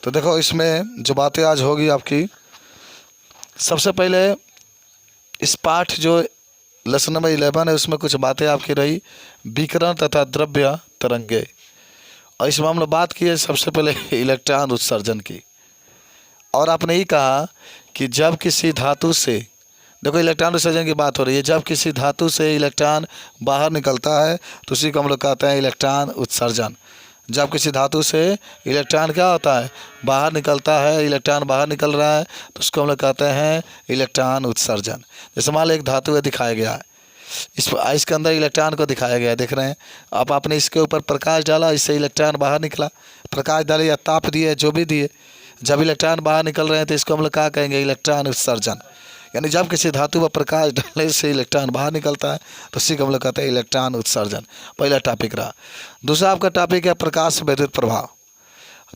तो देखो इसमें जो बातें आज होगी आपकी, सबसे पहले इस पाठ जो लेसन नंबर 11 है उसमें कुछ बातें आपकी रही विकिरण तथा द्रव्य तरंगे, और इसमें हम लोग बात की है सबसे पहले इलेक्ट्रॉन उत्सर्जन की। और आपने ये कहा कि जब किसी धातु से, देखो इलेक्ट्रॉन उत्सर्जन की बात हो रही है, जब किसी धातु से इलेक्ट्रॉन बाहर निकलता है तो उसी को हम लोग कहते हैं इलेक्ट्रॉन उत्सर्जन। जब किसी धातु से इलेक्ट्रॉन क्या होता है, बाहर निकलता है, इलेक्ट्रॉन बाहर निकल रहा है, तो उसको हम लोग कहते हैं इलेक्ट्रॉन उत्सर्जन। जैसे मान लो एक धातु है दिखाया गया है, इसके अंदर इलेक्ट्रॉन को दिखाया गया है, देख रहे हैं। अब आपने इसके ऊपर प्रकाश डाला, इससे इलेक्ट्रॉन बाहर निकला, प्रकाश डाले या ताप दिए, जो भी दिए, जब इलेक्ट्रॉन बाहर निकल रहे हैं तो इसको हम लोग क्या कहेंगे, इलेक्ट्रॉन उत्सर्जन। यानी जब किसी धातु पर प्रकाश डालने से इलेक्ट्रॉन बाहर निकलता है तो उसी को हम लोग कहते हैं इलेक्ट्रॉन उत्सर्जन। पहला टॉपिक रहा। दूसरा आपका टॉपिक है प्रकाश विद्युत प्रभाव।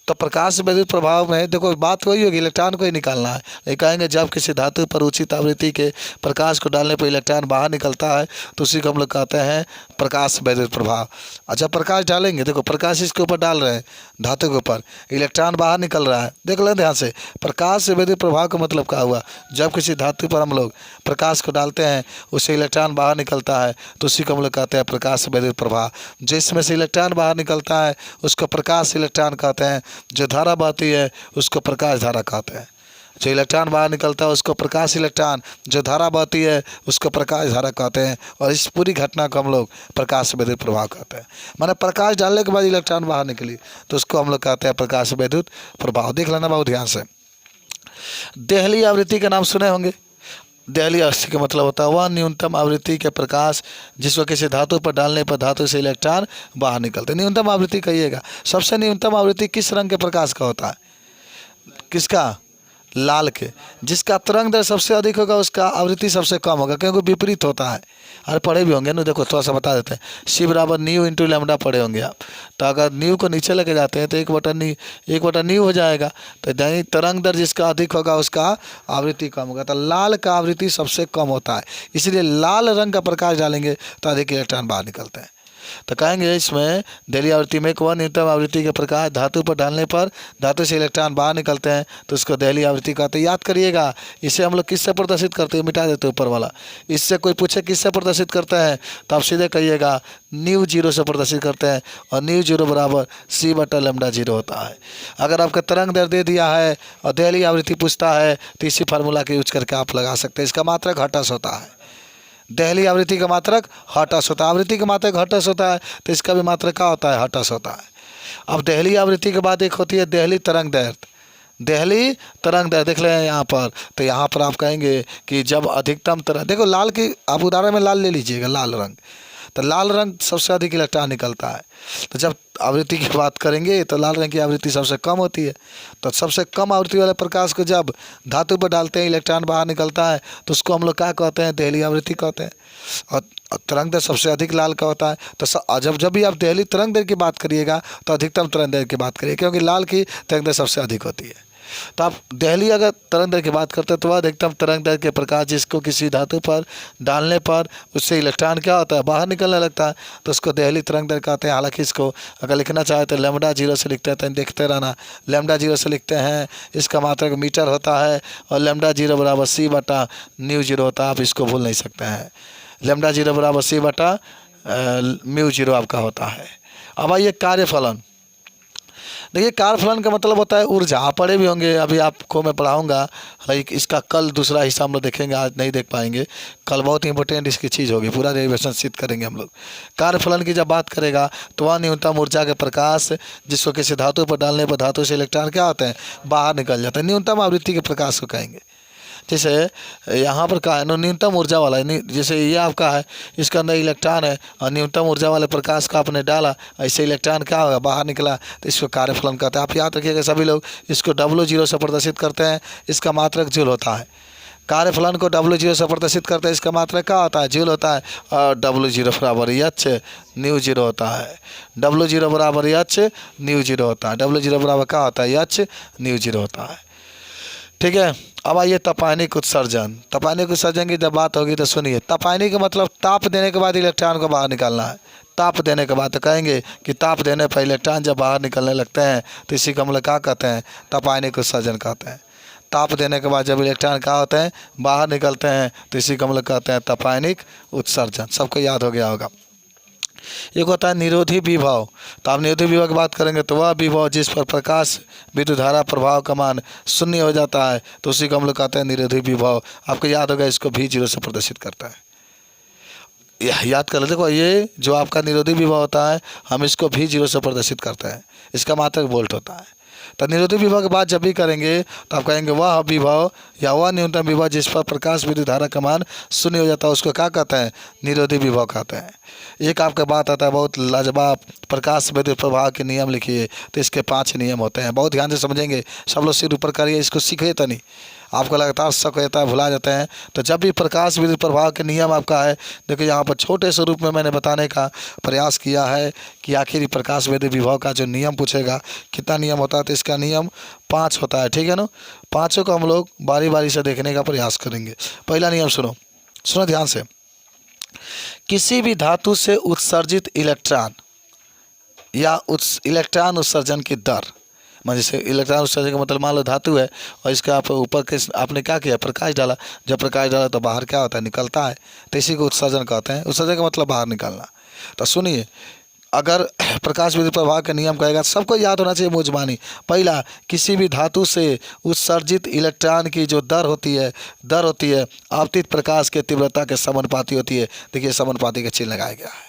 तो प्रकाश विद्युत प्रभाव में देखो बात वही होगी, इलेक्ट्रॉन को ही निकालना है। ये कहेंगे जब किसी धातु पर उचित आवृत्ति के प्रकाश को डालने पर इलेक्ट्रॉन बाहर निकलता है तो उसी को हम लोग कहते हैं प्रकाश विद्युत प्रभाव। और जब प्रकाश डालेंगे, देखो प्रकाश इसके ऊपर डाल रहे हैं, धातु के ऊपर इलेक्ट्रॉन बाहर निकल रहा है, देख लें ध्यान से। प्रकाश विद्युत प्रभाव का मतलब क्या हुआ, जब किसी धातु पर हम लोग प्रकाश को डालते हैं उससे इलेक्ट्रॉन बाहर निकलता है तो उसी को हम लोग कहते हैं प्रकाश विद्युत प्रभाव। जिसमें से इलेक्ट्रॉन बाहर निकलता है उसको प्रकाश इलेक्ट्रॉन कहते हैं, जो धारा बहती है उसको प्रकाश धारा कहते हैं। जो इलेक्ट्रॉन बाहर निकलता है उसको प्रकाश इलेक्ट्रॉन, जो धारा बहती है उसको प्रकाश धारा कहते हैं। और इस पूरी घटना को हम लोग प्रकाश विद्युत प्रभाव कहते हैं। माने प्रकाश डालने के बाद इलेक्ट्रॉन बाहर निकली तो उसको हम लोग कहते हैं प्रकाश विद्युत प्रभाव। देख लेना बहुत ध्यान से। देहली आवृत्ति का नाम सुने होंगे। देहली आवृत्ति का मतलब होता है वह न्यूनतम आवृत्ति के प्रकाश जिसको किसी धातु पर डालने पर धातु से इलेक्ट्रॉन बाहर निकलते। न्यूनतम आवृत्ति कहिएगा, सबसे न्यूनतम आवृत्ति किस रंग के प्रकाश का होता है, किसका, लाल के। जिसका तरंग दैर्घ्य सबसे अधिक होगा उसका आवृत्ति सबसे कम होगा, क्योंकि विपरीत होता है। अरे पढ़े भी होंगे ना, देखो थोड़ा सा बता देते हैं। सी बराबर न्यू इंटू लैम्डा पढ़े होंगे आप। तो अगर न्यू को नीचे लेके जाते हैं तो एक बटा न्यू हो जाएगा। तो यानी तरंग दैर्घ्य जिसका अधिक होगा उसका आवृत्ति कम होगा। तो लाल का आवृत्ति सबसे कम होता है, इसलिए लाल रंग का प्रकाश डालेंगे तो अधिक इलेक्ट्रॉन बाहर निकलते हैं। तो कहेंगे इसमें देहली आवृत्ति में वह न्यूनतम आवृत्ति के प्रकाश धातु पर डालने पर धातु से इलेक्ट्रॉन बाहर निकलते हैं तो उसको देहली आवृत्ति कहते हैं। याद करिएगा, इसे हम लोग किससे प्रदर्शित करते हैं, मिटा देते हैं ऊपर वाला। इससे कोई पूछे किससे प्रदर्शित करते हैं तो आप सीधे कहिएगा न्यू जीरो से प्रदर्शित करते हैं, और न्यू जीरो बराबर सी बटा लैम्डा जीरो होता है। अगर आपका तरंग दैर्घ्य दे दिया है और देहली आवृत्ति पूछता है तो इसी फार्मूला के यूज करके आप लगा सकते हैं। इसका मात्रक हर्ट्ज होता है। देहली आवृत्ति का मात्रक हर्ट्ज होता है। आवृत्ति का मात्रक हर्ट्ज होता है तो इसका भी मात्रक क्या होता है, हर्ट्ज होता है। अब देहली आवृत्ति के बाद एक होती है देहली तरंग दैर्घ्य। देहली तरंग दैर्घ्य देख लें यहाँ पर। तो यहाँ पर आप कहेंगे कि जब अधिकतम तरंग, देखो लाल की आप उदाहरण में लाल ले लीजिएगा, लाल रंग। तो लाल रंग सबसे अधिक इलेक्ट्रॉन निकलता है। तो जब आवृत्ति की बात करेंगे तो लाल रंग की आवृत्ति सबसे कम होती है। तो सबसे कम आवृत्ति वाले प्रकाश को जब धातु पर डालते हैं इलेक्ट्रॉन बाहर निकलता है तो उसको हम लोग क्या कहते हैं, देहली आवृत्ति कहते हैं। और तरंग दैर्घ्य सबसे अधिक लाल का होता है। तो जब भी आप देहली तरंग दैर्घ्य की बात करिएगा तो अधिकतम तरंग दैर्घ्य की बात करिए, क्योंकि लाल की तरंग दैर्घ्य सबसे अधिक होती है। तो आप देहली अगर तरंग दैर्घ्य की बात करते हैं तो वह अधिकतम तरंग दैर्घ्य के प्रकाश जिसको किसी धातु पर डालने पर उससे इलेक्ट्रॉन क्या होता है, बाहर निकलने लगता है, तो उसको देहली तरंग दैर्घ्य कहते हैं। हालांकि इसको अगर लिखना चाहे तो लैम्डा जीरो से लिखते हैं, तो देखते रहना, लैम्डा जीरो से लिखते हैं। इसका मात्रक मीटर होता है और लैम्डा जीरो बराबर सी बटा न्यू जीरो होता है। आप इसको भूल नहीं सकते हैं, लैम्डा जीरो बराबर सी बटा म्यू जीरो आपका होता है। अब आइए कार्यफलन। देखिए कार्यफलन का मतलब होता है ऊर्जा। आप पढ़े भी होंगे, अभी आपको मैं पढ़ाऊंगा। लाइक इसका कल दूसरा हिस्सा हम लोग देखेंगे, आज नहीं देख पाएंगे। कल बहुत इंपॉर्टेंट इसकी चीज़ होगी, पूरा डेरिवेशन सिद्ध करेंगे हम लोग। कार्यफलन की जब बात करेगा तो वह न्यूनतम ऊर्जा के प्रकाश जिसको किसी धातु पर डालने पर धातु से इलेक्ट्रॉन क्या होते हैं, बाहर निकल जाते हैं। न्यूनतम आवृत्ति के प्रकाश को कहेंगे। जैसे यहाँ पर कहा है न्यूनतम ऊर्जा वाला है, जैसे ये आपका है, इसके अंदर इलेक्ट्रॉन है और न्यूनतम ऊर्जा वाले प्रकाश का आपने डाला, ऐसे इलेक्ट्रॉन क्या होगा, बाहर निकला, तो इसको कार्यफलन कहते हैं। आप याद रखिएगा सभी लोग, इसको W0 से प्रदर्शित करते हैं, इसका मात्रक जूल होता है। कार्यफलन को W0 से प्रदर्शित करते हैं, इसका मात्रक क्या होता है, जूल होता है। और W0 बराबर H न्यू जीरो होता है। W0 बराबर H न्यू जीरो होता है। W0 बराबर क्या होता है, H न्यू जीरो होता है। ठीक है। अब आइए तपायनिक उत्सर्जन। तपायनिक उत्सर्जन की जब बात होगी तो सुनिए, तपायनिक का मतलब ताप देने के बाद इलेक्ट्रॉन को बाहर निकालना है। ताप देने के बाद तो कहेंगे कि ताप देने पर इलेक्ट्रॉन जब बाहर निकलने लगते हैं तो इसी को हम लोग क्या कहते हैं, तपायनिक उत्सर्जन कहते हैं। ताप देने के बाद जब इलेक्ट्रॉन क्या होते हैं, बाहर निकलते हैं तो इसी को हम लोग कहते हैं तपायनिक उत्सर्जन। सबको याद हो गया होगा। एक होता है निरोधी विभव। तो आप निरोधी विभव की बात करेंगे तो वह विभव जिस पर प्रकाश विद्युत धारा प्रभाव का मान शून्य हो जाता है तो उसी को हम लोग कहते हैं निरोधी विभव। आपको याद होगा, इसको V0 से प्रदर्शित करता है। याद कर लो, देखो ये जो आपका निरोधी विभव होता है हम इसको V0 से प्रदर्शित करते हैं। इसका मात्रक वोल्ट होता है। तो निरोधी विभव की बात जब भी करेंगे तो आप कहेंगे वह विभव या वह न्यूनतम विभव जिस पर प्रकाश विद्युत धारा का मान शून्य हो जाता है उसको क्या कहते हैं, निरोधी विभव कहते हैं। एक आपका बात आता है बहुत लाजवाब, प्रकाश विद्युत प्रवाह के नियम लिखिए। तो इसके 5 नियम होते हैं, बहुत ध्यान से समझेंगे। सब लोग सिर ऊपर करिए, इसको सीखे तो नहीं, आपको लगातार शक रहता है, भुला जाते हैं। तो जब भी प्रकाश विद्युत प्रवाह के नियम आपका है, देखिए यहाँ पर छोटे से रूप में मैंने बताने का प्रयास किया है कि आखिर प्रकाश विद्युत विभव का जो नियम पूछेगा कितना नियम होता है, तो इसका नियम 5 होता है। ठीक है ना, 5 को हम लोग बारी बारी से देखने का प्रयास करेंगे। पहला नियम सुनो ध्यान से। किसी भी धातु से उत्सर्जित इलेक्ट्रॉन या इलेक्ट्रॉन उत्सर्जन की दर, जैसे इलेक्ट्रॉन उत्सर्जन का मतलब मान लो धातु है और इसका आप ऊपर के आपने क्या किया, प्रकाश डाला। जब प्रकाश डाला तो बाहर क्या होता है, निकलता है। तो इसी को उत्सर्जन कहते हैं। उत्सर्जन का मतलब बाहर निकलना। तो सुनिए, अगर प्रकाश विद्युत प्रवाह का नियम कहेगा, सबको याद होना चाहिए मुजमानी। पहला, किसी भी धातु से उत्सर्जित इलेक्ट्रॉन की जो दर होती है आपतित प्रकाश के तीव्रता के समानुपाती होती है। देखिए समानुपाती का चिन्ह लगाया गया है।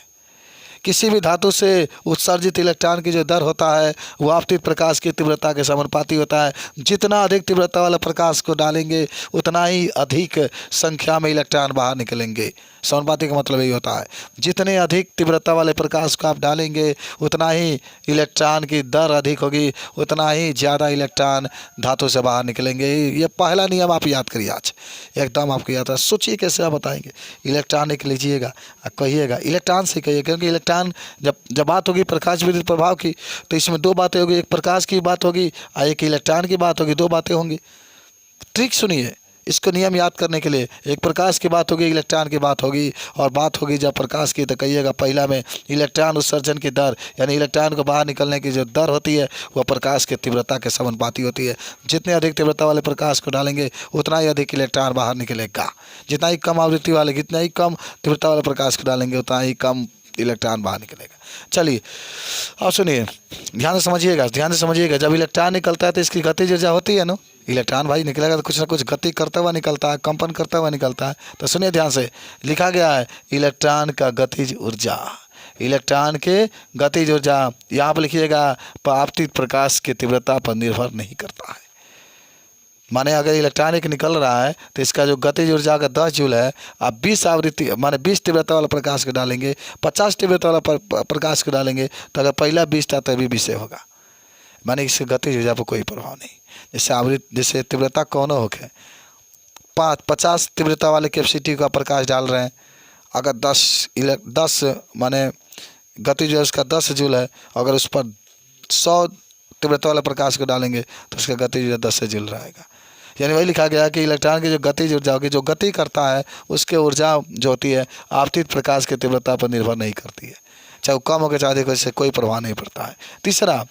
किसी भी धातु से उत्सर्जित इलेक्ट्रॉन की जो दर होता है वो आपतित प्रकाश की तीव्रता के समानुपाती होता है। जितना अधिक तीव्रता वाले प्रकाश को डालेंगे उतना ही अधिक संख्या में इलेक्ट्रॉन बाहर निकलेंगे। समानुपाती का मतलब यही होता है, जितने अधिक तीव्रता वाले प्रकाश को आप डालेंगे उतना ही इलेक्ट्रॉन की दर अधिक होगी, उतना ही ज़्यादा इलेक्ट्रॉन धातु से बाहर निकलेंगे। ये पहला नियम आप याद करिए, आज एकदम आपको याद है। सोचिए कैसे आप बताएंगे। इलेक्ट्रॉन एक लीजिएगा, कहिएगा इलेक्ट्रॉन से कहिए, क्योंकि इलेक्ट्रॉन जब बात होगी प्रकाश विद्युत प्रभाव की तो इसमें 2 बातें होगी, एक प्रकाश की बात होगी और एक इलेक्ट्रॉन की बात होगी। 2 बातें होंगी। ट्रिक सुनिए, इसको नियम याद करने के लिए एक प्रकाश की बात होगी, इलेक्ट्रॉन की बात होगी। और बात होगी जब प्रकाश की तो कहिएगा पहला में इलेक्ट्रॉन उत्सर्जन की दर, यानी इलेक्ट्रॉन को बाहर निकलने की जो दर होती है वह प्रकाश की तीव्रता के समानुपाती होती है। जितने अधिक तीव्रता वाले प्रकाश को डालेंगे उतना ही अधिक इलेक्ट्रॉन बाहर निकलेगा। जितना ही कम आवृत्ति वाले, जितना ही कम तीव्रता वाले प्रकाश को डालेंगे उतना ही कम इलेक्ट्रॉन बाहर निकलेगा। चलिए अब सुनिए, ध्यान से समझिएगा। जब इलेक्ट्रॉन निकलता है तो इसकी गतिज ऊर्जा होती है ना। इलेक्ट्रॉन भाई निकलेगा तो कुछ ना कुछ गति करता हुआ निकलता है, कंपन करता हुआ निकलता है। तो सुनिए ध्यान से, लिखा गया है इलेक्ट्रॉन का गतिज ऊर्जा। इलेक्ट्रॉन के गतिज ऊर्जा यहाँ पर लिखिएगा आपतित प्रकाश की तीव्रता पर निर्भर नहीं करता है। माने अगर इलेक्ट्रॉन एक निकल रहा है तो इसका जो गतिज ऊर्जा का 10 जूल है, आप 20 आवृत्ति माने 20 तीव्रता वाला प्रकाश को डालेंगे, 50 तीव्रता वाला प्रकाश को डालेंगे तो अगर पहला 20 था तो भी 20 होगा। माने इससे गतिज ऊर्जा पर कोई प्रभाव नहीं। जैसे तीव्रता कौन होके 50 तीव्रता वाले कैपेसिटी का प्रकाश डाल रहे हैं, अगर 10 माने गतिज ऊर्जा उसका 10 जूल है, अगर उस पर 100 तीव्रता वाले प्रकाश को डालेंगे तो उसका गतिज ऊर्जा 10 जूल रहेगा। यानी वही लिखा गया कि इलेक्ट्रॉन की जो गतिज ऊर्जा होगी, जो गति करता है उसके ऊर्जा जो होती है आपतित प्रकाश की तीव्रता पर निर्भर नहीं करती है, चाहे वो कम हो के चाहे देखो, इससे कोई प्रभाव नहीं पड़ता है। तीसरा,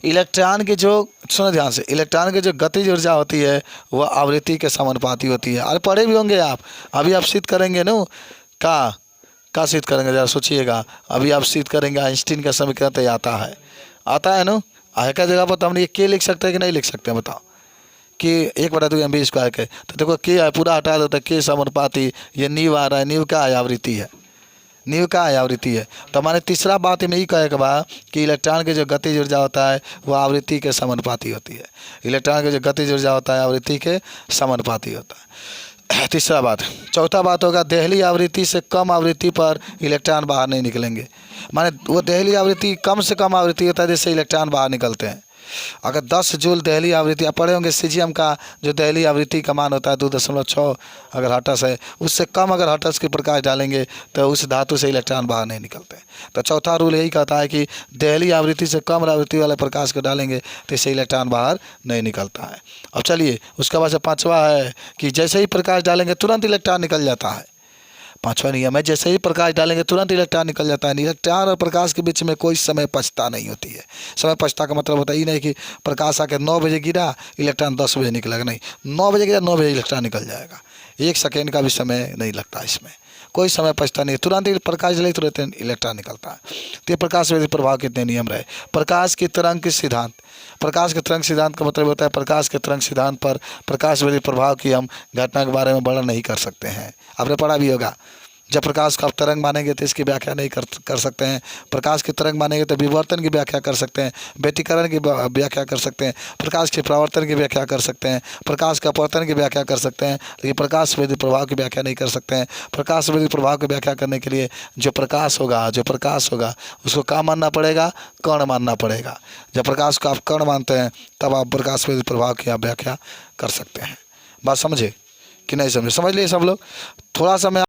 इलेक्ट्रॉन की जो सुनो ध्यान से, इलेक्ट्रॉन की जो गतिज ऊर्जा होती है वह आवृत्ति के समानुपाती होती है। अरे पढ़े भी होंगे आप, अभी आप सिद्ध करेंगे ना। का सिद्ध करेंगे जरा सोचिएगा। अभी आप सिद्ध करेंगे आइंस्टीन का समीकरण तो आता है ना। आय का जगह पर तो हम ये के लिख सकते हैं कि नहीं लिख सकते हैं, बताओ। कि 1/2 mv² के तो देखो के है पूरा हटा दो तो के समानुपाती, ये नीव आ रहा है, नीव का आवृत्ति है, नीव का आवृत्ति है। तो हमारे तीसरा बात में यही कहे के बाद कि इलेक्ट्रॉन की जो गतिज ऊर्जा होता है वह आवृत्ति के समानुपाती होती है। इलेक्ट्रॉन की जो गतिज ऊर्जा होता है आवृत्ति के समानुपाती होता है। तीसरा बात। चौथा बात होगा देहली आवृत्ति से कम आवृत्ति पर इलेक्ट्रॉन बाहर नहीं निकलेंगे। माने वो देहली आवृत्ति कम से कम आवृत्ति होता है जिससे इलेक्ट्रॉन बाहर निकलते हैं। अगर 10 जूल दहली आवृत्ति आप पढ़े होंगे, सीजियम का जो दहली आवृत्ति का मान होता है 2.6 अगर हर्ट्ज है, उससे कम अगर हर्ट्ज की प्रकाश डालेंगे तो उस धातु से इलेक्ट्रॉन बाहर नहीं निकलते। तो चौथा रूल यही कहता है कि दहली आवृत्ति से कम आवृत्ति वाले प्रकाश को डालेंगे तो इससे इलेक्ट्रॉन बाहर नहीं निकलता है। अब चलिए उसका बाद 5वां है कि जैसे ही प्रकाश डालेंगे तुरंत इलेक्ट्रॉन निकल जाता है। पांचवा नियम है, जैसे ही प्रकाश डालेंगे तुरंत इलेक्ट्रॉन निकल जाता है। इलेक्ट्रॉन और प्रकाश के बीच में कोई समय पछता नहीं होती है। समय पछता का मतलब होता ही नहीं कि प्रकाश आके 9 बजे गिरा, इलेक्ट्रॉन 10 बजे निकलेगा, नहीं, 9 बजे गिरा 9 बजे इलेक्ट्रॉन निकल जाएगा। 1 सेकेंड का भी समय नहीं लगता, इसमें कोई समय पछता नहीं, तुरंत ही प्रकाश डाले तुरंत इलेक्ट्रॉन निकलता है। तो ये प्रकाश विद्युत प्रभाव कितने नियम रहे। प्रकाश की तरंग के सिद्धांत, प्रकाश के तरंग सिद्धांत का मतलब होता है प्रकाश के तरंग सिद्धांत पर प्रकाश विद्युत प्रभाव की हम घटना के बारे में वर्णन नहीं कर सकते हैं। आपने पढ़ा भी होगा, जब प्रकाश को आप तरंग मानेंगे तो इसकी व्याख्या नहीं कर सकते हैं। प्रकाश की तरंग मानेंगे तो विवर्तन की व्याख्या कर सकते हैं, व्यतिकरण की व्याख्या कर सकते हैं, प्रकाश के परावर्तन की व्याख्या कर सकते हैं, प्रकाश का अपवर्तन की व्याख्या कर सकते हैं, लेकिन प्रकाश विद्युत प्रभाव की व्याख्या नहीं कर सकते हैं। प्रकाश विद्युत प्रभाव की व्याख्या करने के लिए जो प्रकाश होगा उसको क्या मानना पड़ेगा, कण मानना पड़ेगा। जब प्रकाश को आप कण मानते हैं तब आप प्रकाश विद्युत प्रभाव की आप व्याख्या कर सकते हैं। बात समझे कि नहीं समझे? समझ लिए सब लोग? थोड़ा सा मैं